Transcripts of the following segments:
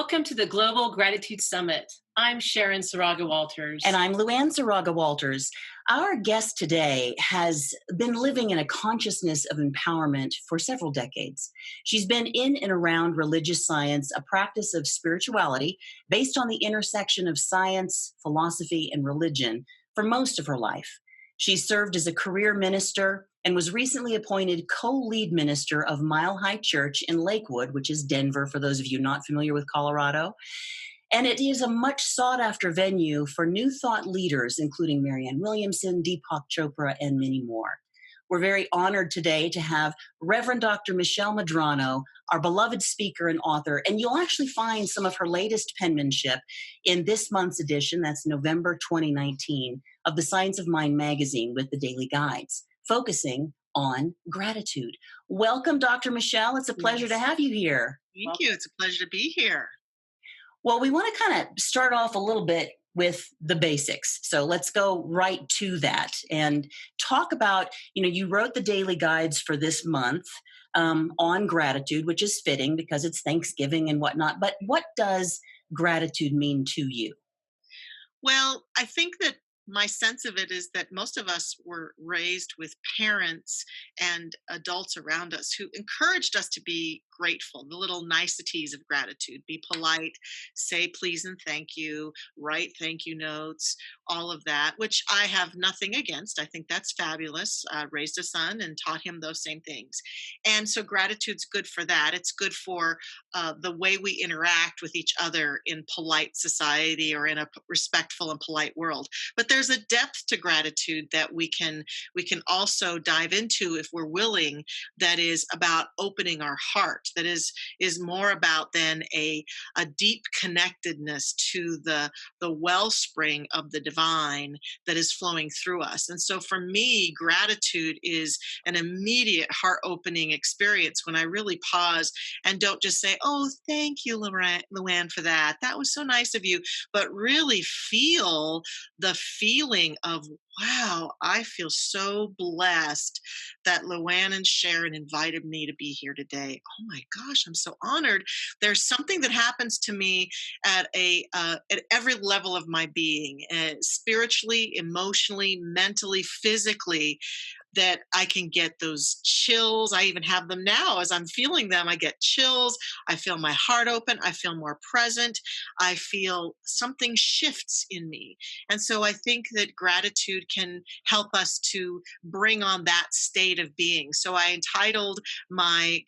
Welcome to the Global Gratitude Summit. I'm Sharon Saraga Walters. And I'm Luann Saraga Walters. Our guest today has been living in a consciousness of empowerment for several decades. She's been in and around religious science, a practice of spirituality based on the intersection of science, philosophy, and religion for most of her life. She served as a career minister and was recently appointed co-lead minister of Mile High Church in Lakewood, which is Denver, for those of you not familiar with Colorado. And it is a much sought after venue for new thought leaders, including Marianne Williamson, Deepak Chopra, and many more. We're very honored today to have Rev Dr Michelle Medrano, our beloved speaker and author. And you'll actually find some of her latest penmanship in this month's edition, that's November 2019, of the Science of Mind magazine with the daily guides, focusing on gratitude. Welcome, Dr. Michelle. It's a pleasure to have you here. Thank you. It's a pleasure to be here. Well, we want to kind of start off a little bit with the basics. So let's go right to that and talk about, you wrote the daily guides for this month on gratitude, which is fitting because it's Thanksgiving and whatnot. But what does gratitude mean to you? Well, I think that my sense of it is that most of us were raised with parents and adults around us who encouraged us to be grateful, the little niceties of gratitude, be polite, say please and thank you, write thank you notes, all of that, which I have nothing against. I think that's fabulous. Raised a son and taught him those same things. And so gratitude's good for that. It's good for the way we interact with each other in polite society or in a respectful and polite world. But there's a depth to gratitude that we can also dive into if we're willing, that is about opening our heart, that is more about than a deep connectedness to the wellspring of the divine that is flowing through us. And so for me, gratitude is an immediate heart-opening experience when I really pause and don't just say, oh, thank you, Luann, for that. That was so nice of you, but really feel the feeling of, wow, I feel so blessed that Luann and Sharon invited me to be here today. Oh my gosh, I'm so honored. There's something that happens to me at every level of my being, spiritually, emotionally, mentally, physically, that I can get those chills. I even have them now as I'm feeling them. I get chills. I feel my heart open. I feel more present. I feel something shifts in me. And so I think that gratitude can help us to bring on that state of being. So I entitled my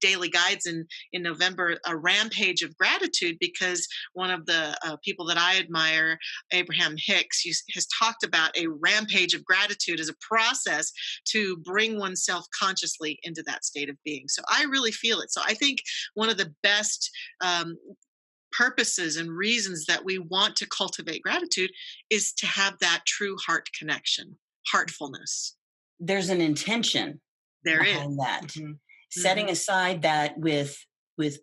daily guides in November, A Rampage of Gratitude, because one of the people that I admire, Abraham Hicks, has talked about a rampage of gratitude as a process to bring oneself consciously into that state of being. So I really feel it. So I think one of the best purposes and reasons that we want to cultivate gratitude is to have that true heart connection, heartfulness. There's an intention behind that. Mm-hmm. Setting aside that with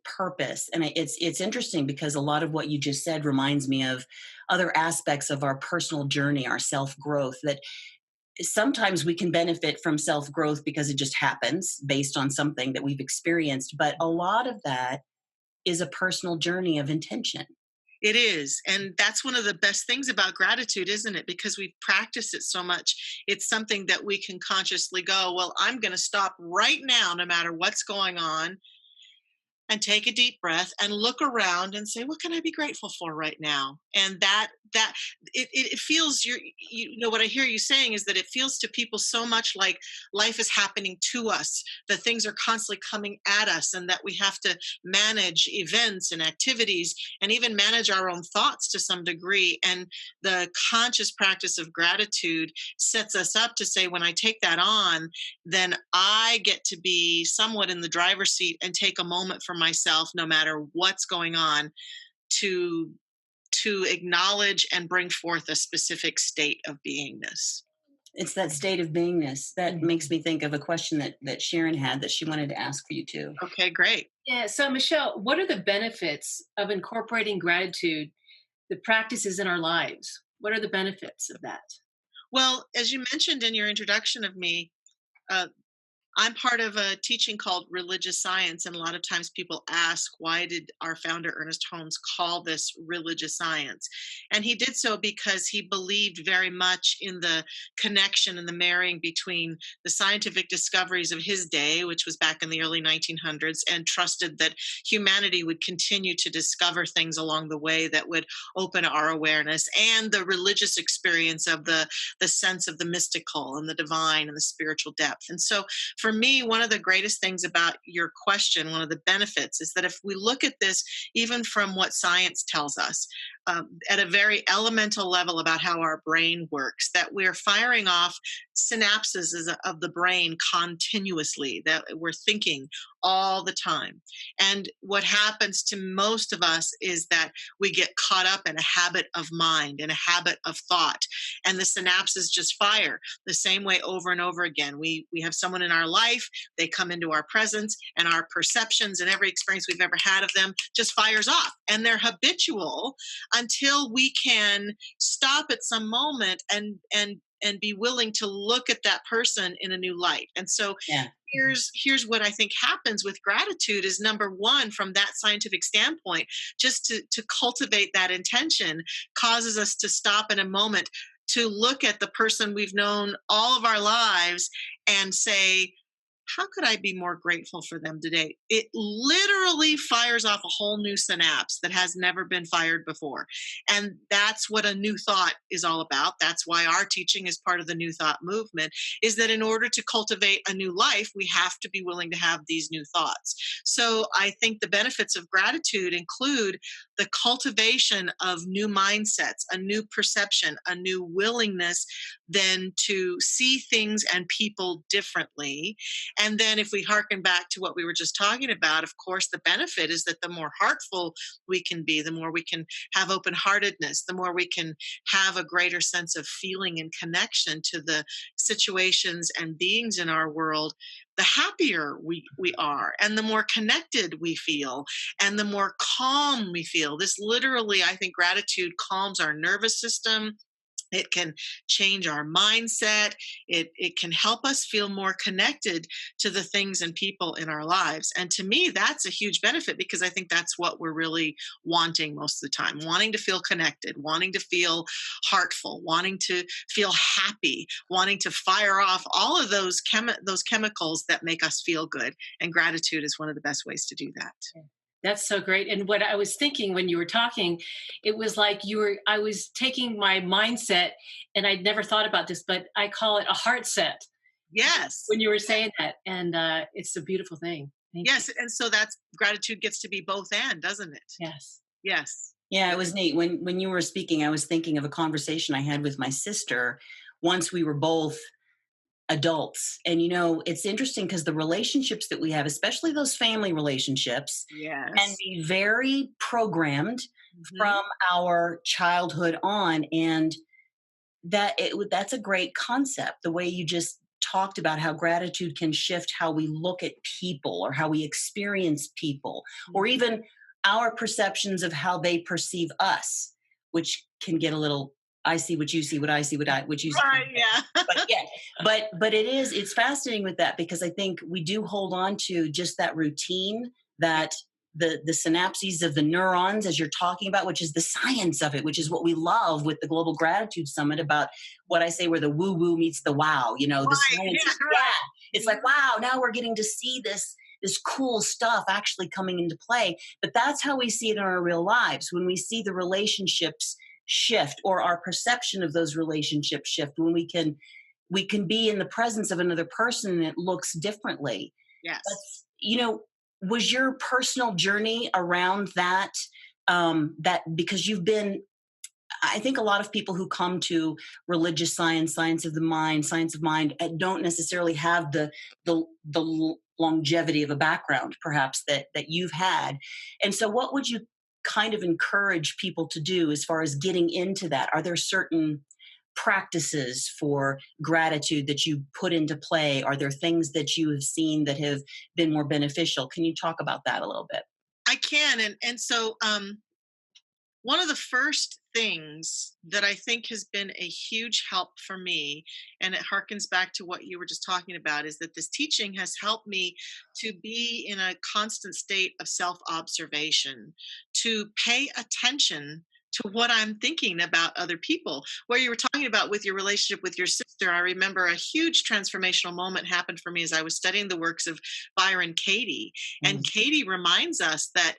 purpose. And it's interesting because a lot of what you just said reminds me of other aspects of our personal journey, our self-growth, that sometimes we can benefit from self-growth because it just happens based on something that we've experienced. But a lot of that is a personal journey of intention. It is. And that's one of the best things about gratitude, isn't it? Because we've practiced it so much. It's something that we can consciously go, well, I'm going to stop right now, no matter what's going on, and take a deep breath and look around and say, what can I be grateful for right now? And that it feels, what I hear you saying is that it feels to people so much like life is happening to us, that things are constantly coming at us, and that we have to manage events and activities and even manage our own thoughts to some degree. And the conscious practice of gratitude sets us up to say, when I take that on, then I get to be somewhat in the driver's seat and take a moment for myself, no matter what's going on, to acknowledge and bring forth a specific state of beingness. It's that state of beingness that makes me think of a question that Sharon had that she wanted to ask for you too. Okay, great. Yeah. So, Michelle, what are the benefits of incorporating gratitude, the practices in our lives? What are the benefits of that? Well, as you mentioned in your introduction of me, I'm part of a teaching called religious science, and a lot of times people ask, why did our founder, Ernest Holmes, call this religious science? And he did so because he believed very much in the connection and the marrying between the scientific discoveries of his day, which was back in the early 1900s, and trusted that humanity would continue to discover things along the way that would open our awareness, and the religious experience of the sense of the mystical and the divine and the spiritual depth. And so for me, one of the greatest things about your question, one of the benefits, is that if we look at this even from what science tells us, at a very elemental level about how our brain works, that we're firing off synapses of the brain continuously, that we're thinking all the time. And what happens to most of us is that we get caught up in a habit of mind, in a habit of thought, and the synapses just fire the same way over and over again. We have someone in our life, they come into our presence, and our perceptions and every experience we've ever had of them just fires off, and they're habitual until we can stop at some moment and be willing to look at that person in a new light. And so Yeah. here's what I think happens with gratitude is, number one, from that scientific standpoint, just to cultivate that intention causes us to stop in a moment to look at the person we've known all of our lives and say, how could I be more grateful for them today? It literally fires off a whole new synapse that has never been fired before. And that's what a new thought is all about. That's why our teaching is part of the new thought movement, is that in order to cultivate a new life, we have to be willing to have these new thoughts. So I think the benefits of gratitude include the cultivation of new mindsets, a new perception, a new willingness then to see things and people differently. And then, if we hearken back to what we were just talking about, of course, the benefit is that the more heartful we can be, the more we can have open heartedness, the more we can have a greater sense of feeling and connection to the situations and beings in our world, the happier we are, and the more connected we feel, and the more calm we feel. This literally, I think, gratitude calms our nervous system. It can change our mindset. It can help us feel more connected to the things and people in our lives. And to me, that's a huge benefit, because I think that's what we're really wanting most of the time, wanting to feel connected, wanting to feel heartful, wanting to feel happy, wanting to fire off all of those chemicals that make us feel good. And gratitude is one of the best ways to do that. That's so great. And what I was thinking when you were talking, it was like I was taking my mindset, and I'd never thought about this, but I call it a heart set Yes. when you were saying that. And it's a beautiful thing. Thank you. Yes. And so that's gratitude gets to be both and, doesn't it? Yes. Yes. Yeah, it was neat. When you were speaking, I was thinking of a conversation I had with my sister once we were both adults. And it's interesting because the relationships that we have, especially those family relationships, can Yes. be very programmed Mhm. from our childhood on. And that's a great concept. The way you just talked about how gratitude can shift how we look at people or how we experience people, or Mhm. even our perceptions of how they perceive us, which can get a little, I see what you see, what I see, what you see. Right, yeah. But yeah, but it's fascinating with that, because I think we do hold on to just that routine, that the synapses of the neurons, as you're talking about, which is the science of it, which is what we love with the Global Gratitude Summit, about what I say, where the woo woo meets the wow. The Right, science yeah, is, right. it's like, wow, now we're getting to see this cool stuff actually coming into play. But that's how we see it in our real lives, when we see the relationships shift, or our perception of those relationships shift, when we can be in the presence of another person and it looks differently. But Yes. was your personal journey around that, that because you've been, I think a lot of people who come to religious science, science of mind, don't necessarily have the longevity of a background, perhaps, that you've had. And so, what would you kind of encourage people to do as far as getting into that? Are there certain practices for gratitude that you put into play? Are there things that you have seen that have been more beneficial? Can you talk about that a little bit? I can. And so One of the first things that I think has been a huge help for me, and it harkens back to what you were just talking about, is that this teaching has helped me to be in a constant state of self observation, to pay attention to what I'm thinking about other people. Where you were talking about with your relationship with your sister, I remember a huge transformational moment happened for me as I was studying the works of Byron Katie. And Mm. Katie reminds us that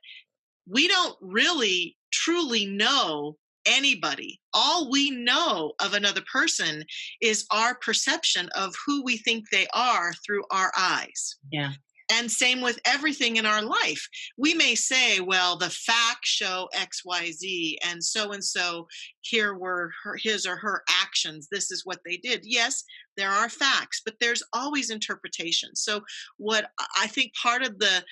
we don't really truly know anybody. All we know of another person is our perception of who we think they are through our eyes. Yeah. And same with everything in our life. We may say, well, the facts show XYZ, and so here were his or her actions. This is what they did. Yes, there are facts, but there's always interpretation. So, what I think part of the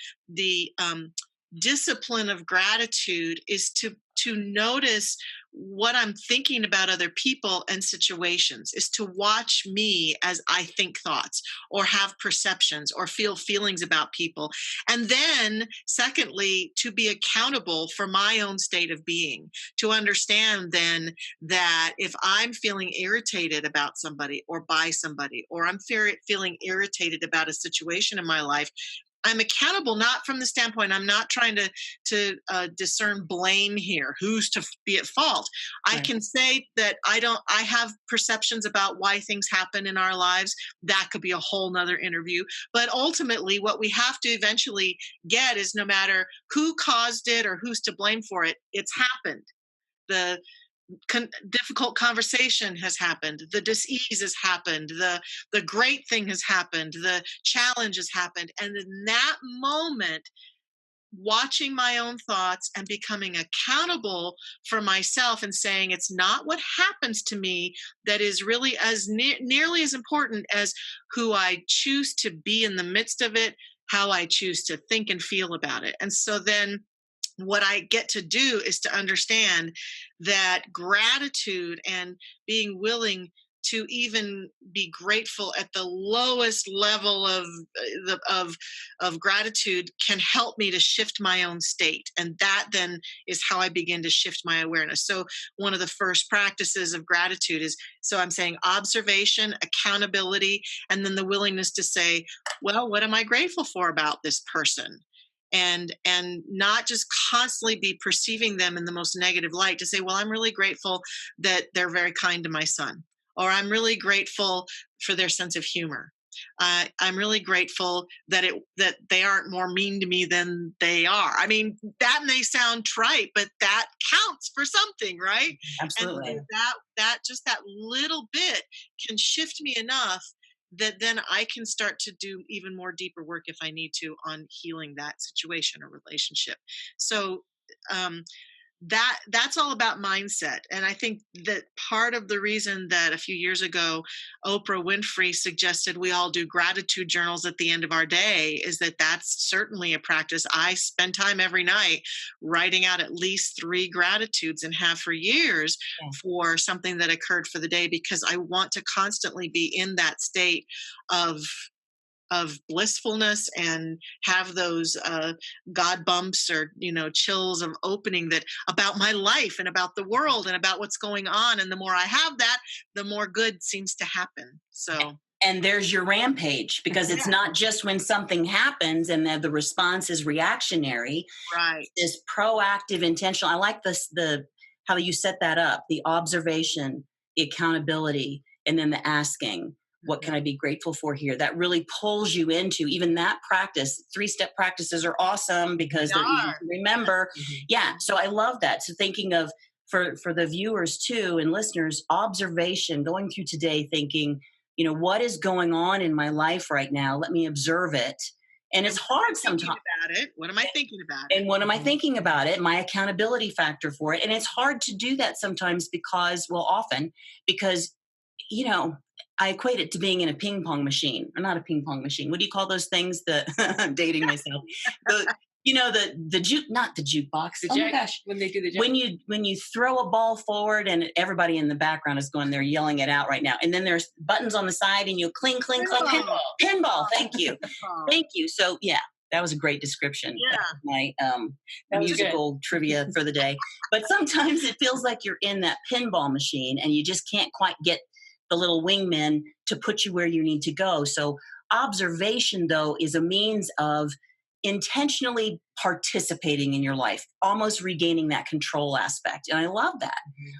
discipline of gratitude is to notice what I'm thinking about other people and situations, is to watch me as I think thoughts or have perceptions or feel feelings about people. And then, secondly, to be accountable for my own state of being, to understand then that if I'm feeling irritated about somebody or by somebody, or I'm feeling irritated about a situation in my life, I'm accountable not from the standpoint, I'm not trying to discern blame here, who's to be at fault. I Right. can say that I have perceptions about why things happen in our lives. That could be a whole nother interview. But ultimately, what we have to eventually get is, no matter who caused it or who's to blame for it, it's happened. The difficult conversation has happened, the dis-ease has happened, the great thing has happened, the challenge has happened, and in that moment, watching my own thoughts and becoming accountable for myself and saying it's not what happens to me that is really as nearly as important as who I choose to be in the midst of it, how I choose to think and feel about it. And so then what I get to do is to understand that gratitude and being willing to even be grateful at the lowest level of gratitude can help me to shift my own state, and that then is how I begin to shift my awareness. So one of the first practices of gratitude is, so I'm saying, observation, accountability, and then the willingness to say, well, what am I grateful for about this person? And not just constantly be perceiving them in the most negative light, to say, well, I'm really grateful that they're very kind to my son, or I'm really grateful for their sense of humor. I'm really grateful that they aren't more mean to me than they are. I mean, that may sound trite, but that counts for something, right? And so Absolutely. that just that little bit can shift me enough that then I can start to do even more deeper work if I need to on healing that situation or relationship. So um, that's all about mindset. And I think that part of the reason that a few years ago Oprah Winfrey suggested we all do gratitude journals at the end of our day is that that's certainly a practice. I spend time every night writing out at least 3 gratitudes, and have for years, Yeah. for something that occurred for the day, because I want to constantly be in that state of blissfulness and have those god bumps, or chills of opening, that about my life and about the world and about what's going on. And the more I have that, the more good seems to happen. So And there's your rampage, because it's yeah, not just when something happens and the response is reactionary. right. This proactive, intentional. I like this, the how you set that up, the observation, the accountability, and then the asking, what can Mhm. I be grateful for here? That really pulls you into even that practice. 3-step practices are awesome because They they're easy are. to remember. Mhm. Yeah. So I love that. So thinking of, for the viewers too and listeners, observation, going through today thinking, what is going on in my life right now? Let me observe it. And And it's what am I hard thinking sometimes. about it? What am I thinking about it? And what am I Mhm. thinking about it? My accountability factor for it. And it's hard to do that sometimes because, well, often because, you know, I equate it to being in a ping pong machine, or not a ping pong machine. What do you call those things? I'm dating myself. The, the juke, not the jukebox. The Oh my jack gosh. when they do the jack. When you throw a ball forward and everybody in the background is going, they're yelling it out right now. And then there's buttons on the side and you cling, cling, cling, Pinball. pinball. Thank you. Pinball. Thank you. So yeah, That was a great description. That Yeah. was my That was good. musical trivia for the day. But sometimes it feels like you're in that pinball machine and you just can't quite get the little wingmen to put you where you need to go. So, observation, though, is a means of intentionally participating in your life, almost regaining that control aspect. And I love that.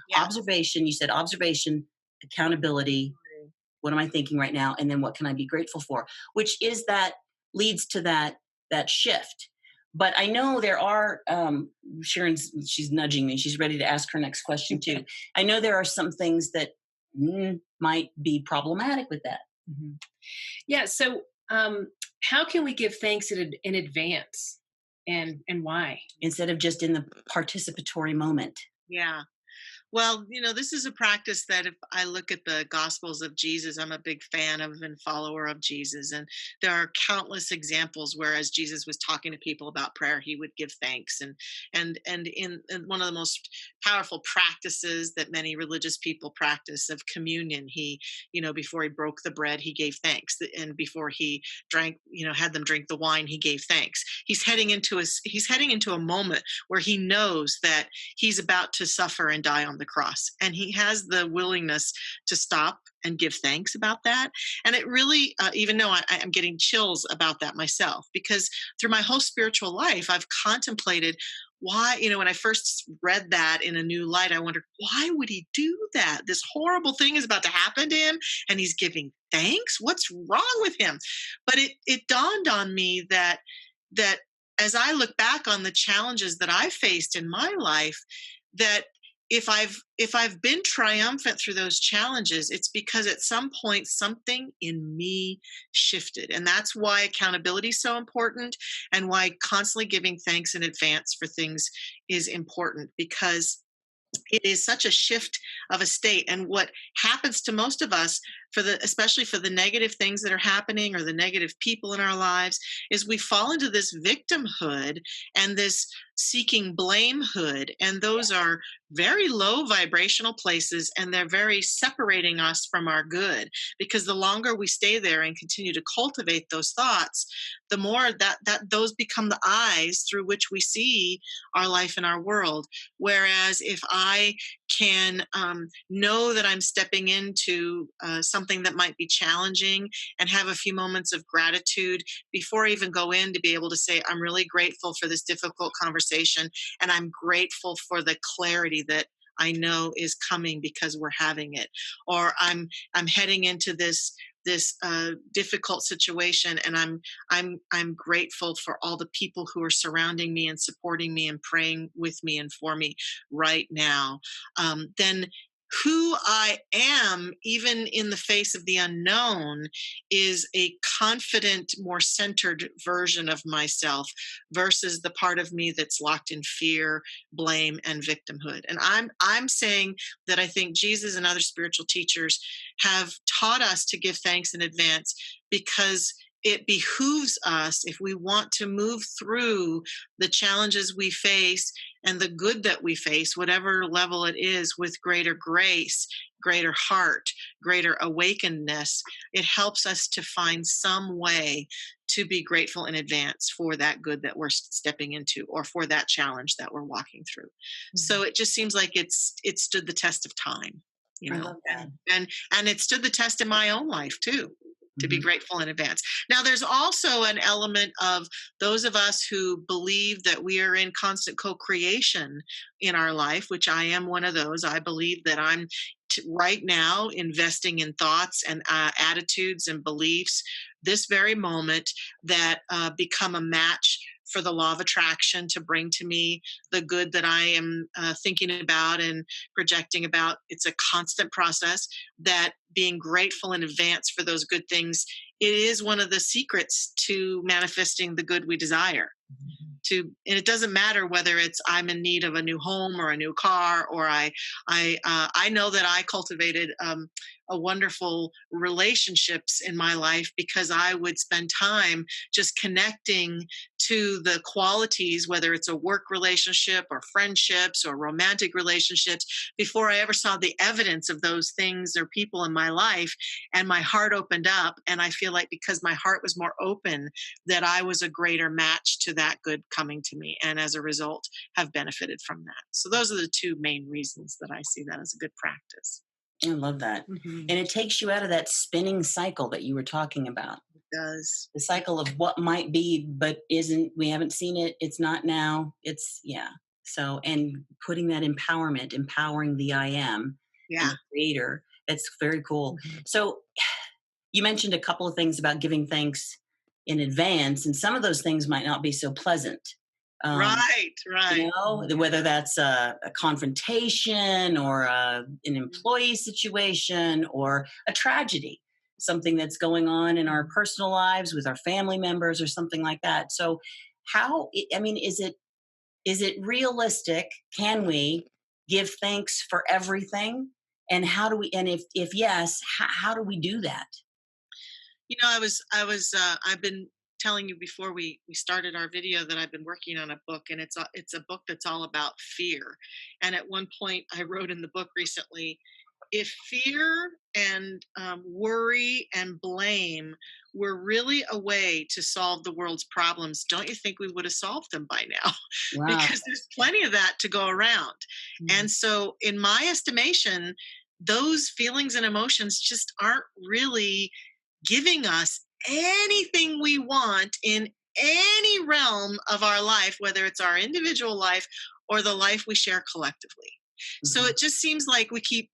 Yeah. Observation, you said observation, accountability. What am I thinking right now? And then what can I be grateful for? Which is that leads to that shift. But I know there are she's nudging me. She's ready to ask her next question too. I know there are some things that might be problematic with that. Mm-hmm. Yeah. So, how can we give thanks in advance, and why? Instead of just in the participatory moment. Yeah. Well, this is a practice that if I look at the Gospels of Jesus, I'm a big fan of and follower of Jesus. And there are countless examples where as Jesus was talking to people about prayer, he would give thanks. And in one of the most powerful practices that many religious people practice of communion, he, before he broke the bread, he gave thanks. And before he drank, had them drink the wine, he gave thanks. He's heading into a moment where he knows that he's about to suffer and die on the cross, and he has the willingness to stop and give thanks about that. And it really, even though I'm getting chills about that myself, because through my whole spiritual life, I've contemplated why, when I first read that in a new light, I wondered, why would he do that? This horrible thing is about to happen to him and he's giving thanks. What's wrong with him? But it dawned on me that as I look back on the challenges that I faced in my life, that if I've been triumphant through those challenges, it's because at some point something in me shifted. And that's why accountability is so important, and why constantly giving thanks in advance for things is important, because it is such a shift of a state. And what happens to most of us, especially for the negative things that are happening or the negative people in our lives, is we fall into this victimhood and this seeking blamehood. And those are very low vibrational places, and they're very separating us from our good, because the longer we stay there and continue to cultivate those thoughts, the more that those become the eyes through which we see our life and our world. Whereas if I can know that I'm stepping into something that might be challenging, and have a few moments of gratitude before I even go in, to be able to say, I'm really grateful for this difficult conversation, and I'm grateful for the clarity that I know is coming because we're having it. Or I'm heading into this difficult situation, and I'm grateful for all the people who are surrounding me and supporting me and praying with me and for me right now. Then who I am, even in the face of the unknown, is a confident, more centered version of myself, versus the part of me that's locked in fear, blame, and victimhood. And I'm saying that I think Jesus and other spiritual teachers have taught us to give thanks in advance, because it behooves us, if we want to move through the challenges we face and the good that we face, whatever level it is, with greater grace, greater heart, greater awakenedness. It helps us to find some way to be grateful in advance for that good that we're stepping into, or for that challenge that we're walking through. Mm-hmm. So it just seems like it stood the test of time, I love that. And it stood the test in my own life too, to be grateful in advance. Now, there's also an element of those of us who believe that we are in constant co-creation in our life, which I am one of those. I believe that I'm right now investing in thoughts and attitudes and beliefs this very moment that become a match for the law of attraction to bring to me the good that I am thinking about and projecting about. It's a constant process, that being grateful in advance for those good things, it is one of the secrets to manifesting the good we desire. And it doesn't matter whether it's I'm in need of a new home or a new car, or I know that I cultivated a wonderful relationships in my life because I would spend time just connecting to the qualities, whether it's a work relationship or friendships or romantic relationships, before I ever saw the evidence of those things or people in my life. And my heart opened up. And I feel like because my heart was more open, that I was a greater match to that good coming to me. And as a result, have benefited from that. So those are the two main reasons that I see that as a good practice. I love that. Mhm. And it takes you out of that spinning cycle that you were talking about. It does. The cycle of what might be, but isn't, we haven't seen it. It's not now. It's, yeah. So, and putting that empowerment, empowering the I am and Yeah. the creator, that's very cool. Mhm. So you mentioned a couple of things about giving thanks in advance, and some of those things might not be so pleasant. Um, Right. Right. whether that's a confrontation or an employee situation or a tragedy, something that's going on in our personal lives with our family members or something like that. So, I mean, is it realistic? Can we give thanks for everything? And how do we? And if yes, how do we do that? I've been telling you before we started our video that I've been working on a book, and it's a book that's all about fear. And at one point, I wrote in the book recently, if fear and worry and blame were really a way to solve the world's problems, don't you think we would have solved them by now? Wow. Because there's plenty of that to go around. Mhm. And so, in my estimation, those feelings and emotions just aren't really giving us anything we want in any realm of our life, whether it's our individual life or the life we share collectively. So Mhm. it just seems like we keep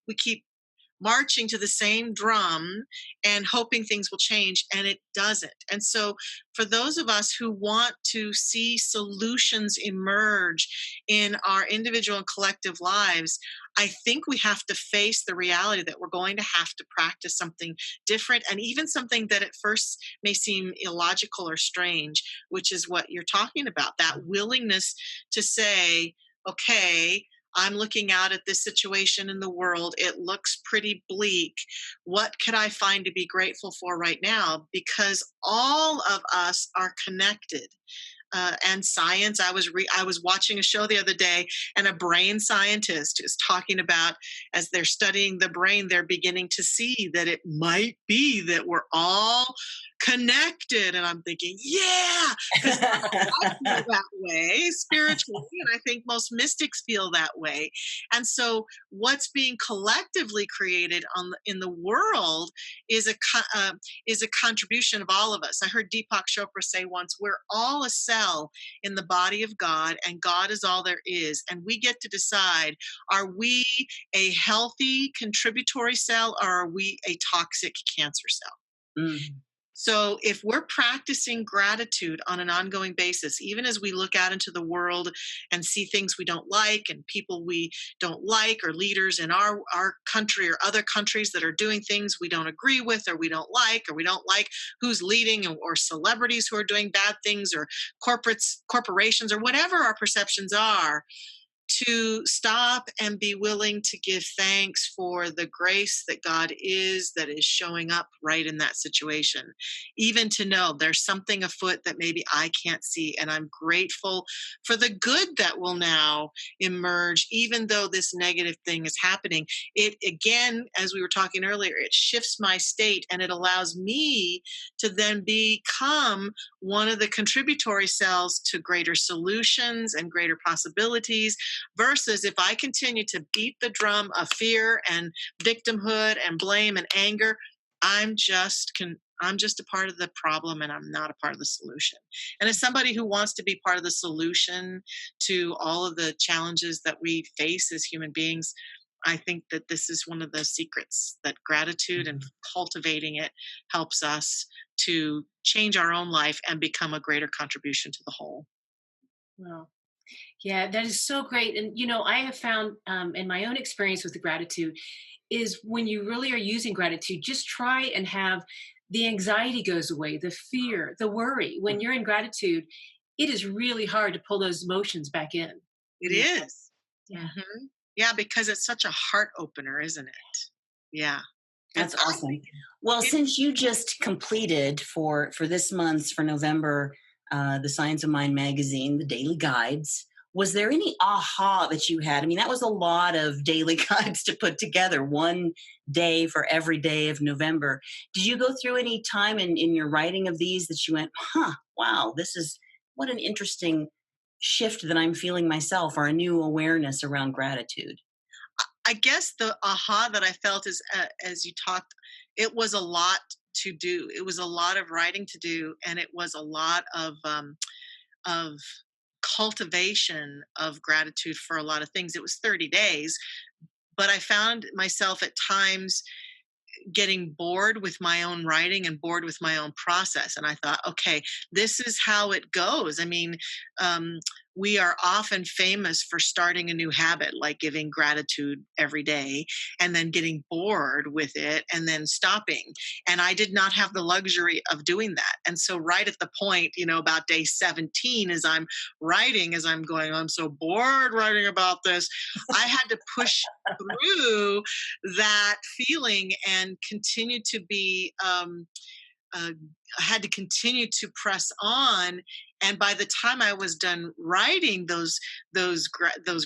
marching to the same drum and hoping things will change, and it doesn't. And so for those of us who want to see solutions emerge in our individual and collective lives, I think we have to face the reality that we're going to have to practice something different, and even something that at first may seem illogical or strange, which is what you're talking about, that willingness to say, okay, I'm looking out at this situation in the world. It looks pretty bleak. What could I find to be grateful for right now? Because all of us are connected. And science. I was watching a show the other day, and a brain scientist is talking about, as they're studying the brain, they're beginning to see that it might be that we're all connected. And I'm thinking, yeah, because I feel that way spiritually, and I think most mystics feel that way. And so, what's being collectively created in the world is is a contribution of all of us. I heard Deepak Chopra say once, "We're all a cell in the body of God, and God is all there is, and we get to decide: are we a healthy contributory cell, or are we a toxic cancer cell?" Mm. So, if we're practicing gratitude on an ongoing basis, even as we look out into the world and see things we don't like and people we don't like, or leaders in our country or other countries that are doing things we don't agree with or we don't like, or we don't like who's leading, or celebrities who are doing bad things, or corporations, or whatever our perceptions are, to stop and be willing to give thanks for the grace that God is, that is showing up right in that situation. Even to know there's something afoot that maybe I can't see, and I'm grateful for the good that will now emerge, even though this negative thing is happening. It, again, as we were talking earlier, it shifts my state, and it allows me to then become one of the contributory cells to greater solutions and greater possibilities. Versus if I continue to beat the drum of fear and victimhood and blame and anger, I'm just a part of the problem, and I'm not a part of the solution. And as somebody who wants to be part of the solution to all of the challenges that we face as human beings, I think that this is one of the secrets, that gratitude and cultivating it helps us to change our own life and become a greater contribution to the whole. Wow. Yeah, that is so great. And, I have found in my own experience with the gratitude is when you really are using gratitude, just try and have the anxiety goes away, the fear, the worry. When you're in gratitude, it is really hard to pull those emotions back in. It Yeah. is. Yeah. Mhm. Yeah, because it's such a heart opener, isn't it? Yeah. And That's awesome. Well, it, since you just completed for this month's for November, the Science of Mind magazine, the daily guides, was there any aha that you had? I mean, that was a lot of daily guides to put together, one day for every day of November. Did you go through any time in your writing of these that you went, huh, wow, this is what an interesting shift that I'm feeling myself, or a new awareness around gratitude? I guess the aha that I felt is, as you talked, it was a lot to do. It was a lot of writing to do, and it was a lot of cultivation of gratitude for a lot of things. It was 30 days, but I found myself at times getting bored with my own writing and bored with my own process. And I thought, okay, this is how it goes. I mean, um, we are often famous for starting a new habit, like giving gratitude every day, and then getting bored with it and then stopping. And I did not have the luxury of doing that. And so, right at the point, about day 17, as I'm writing, as I'm going, I'm so bored writing about this, I had to push through that feeling and continue to be uh, I had to continue to press on. And by the time I was done writing those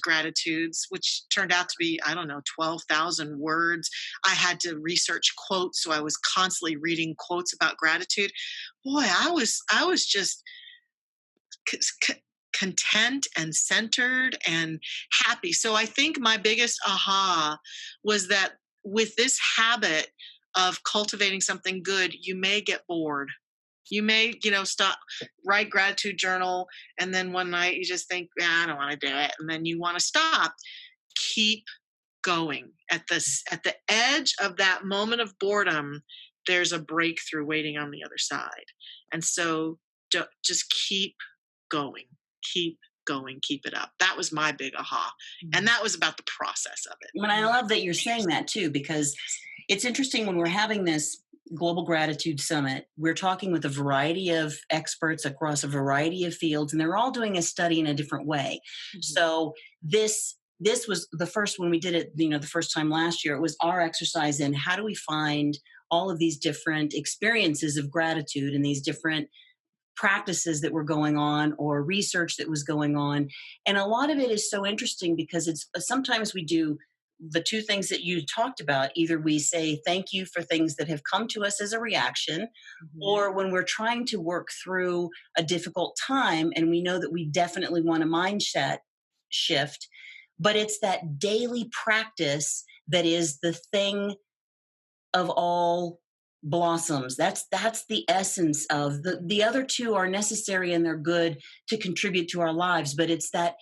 gratitudes, which turned out to be, I don't know, 12,000 words, I had to research quotes, so I was constantly reading quotes about gratitude. Boy, I was just c- c- content and centered and happy. So I think my biggest aha was that with this habit of cultivating something good, you may get bored. You may, stop, write gratitude journal, and then one night you just think, I don't want to do it, and then you want to stop. Keep going. At the edge of that moment of boredom, there's a breakthrough waiting on the other side. And so just keep going, keep going, keep it up. That was my big aha. And that was about the process of it. And I love that you're saying that too, because it's interesting when we're having this Global Gratitude Summit, we're talking with a variety of experts across a variety of fields, and they're all doing a study in a different way. Mm-hmm. So this was the first, when we did it, the first time last year, it was our exercise in how do we find all of these different experiences of gratitude and these different practices that were going on or research that was going on. And a lot of it is so interesting because it's sometimes we do the two things that you talked about. Either we say thank you for things that have come to us as a reaction, mm-hmm. or when we're trying to work through a difficult time and we know that we definitely want a mindset shift, but it's that daily practice that is the thing of all blossoms. That's the essence of the other two are necessary and they're good to contribute to our lives, but it's that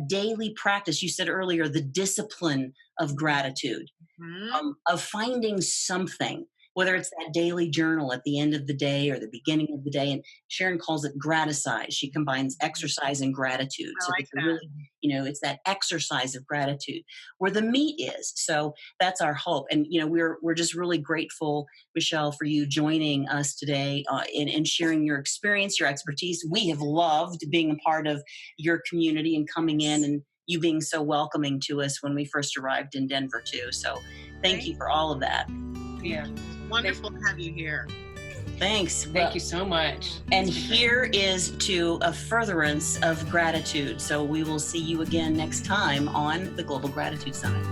daily practice. You said earlier, the discipline of gratitude, mm-hmm. Of finding something, whether it's that daily journal at the end of the day or the beginning of the day. And Sharon calls it graticize. She combines exercise and gratitude. I So like that. Really, it's that exercise of gratitude where the meat is. So that's our hope. And, we're just really grateful, Michelle, for you joining us today and sharing your experience, your expertise. We have loved being a part of your community and coming in and you being so welcoming to us when we first arrived in Denver too. So thank you for all of that. Yeah. Wonderful to have you here. Thanks. Thank you so much. And here is to a furtherance of gratitude. So we will see you again next time on the Global Gratitude Summit.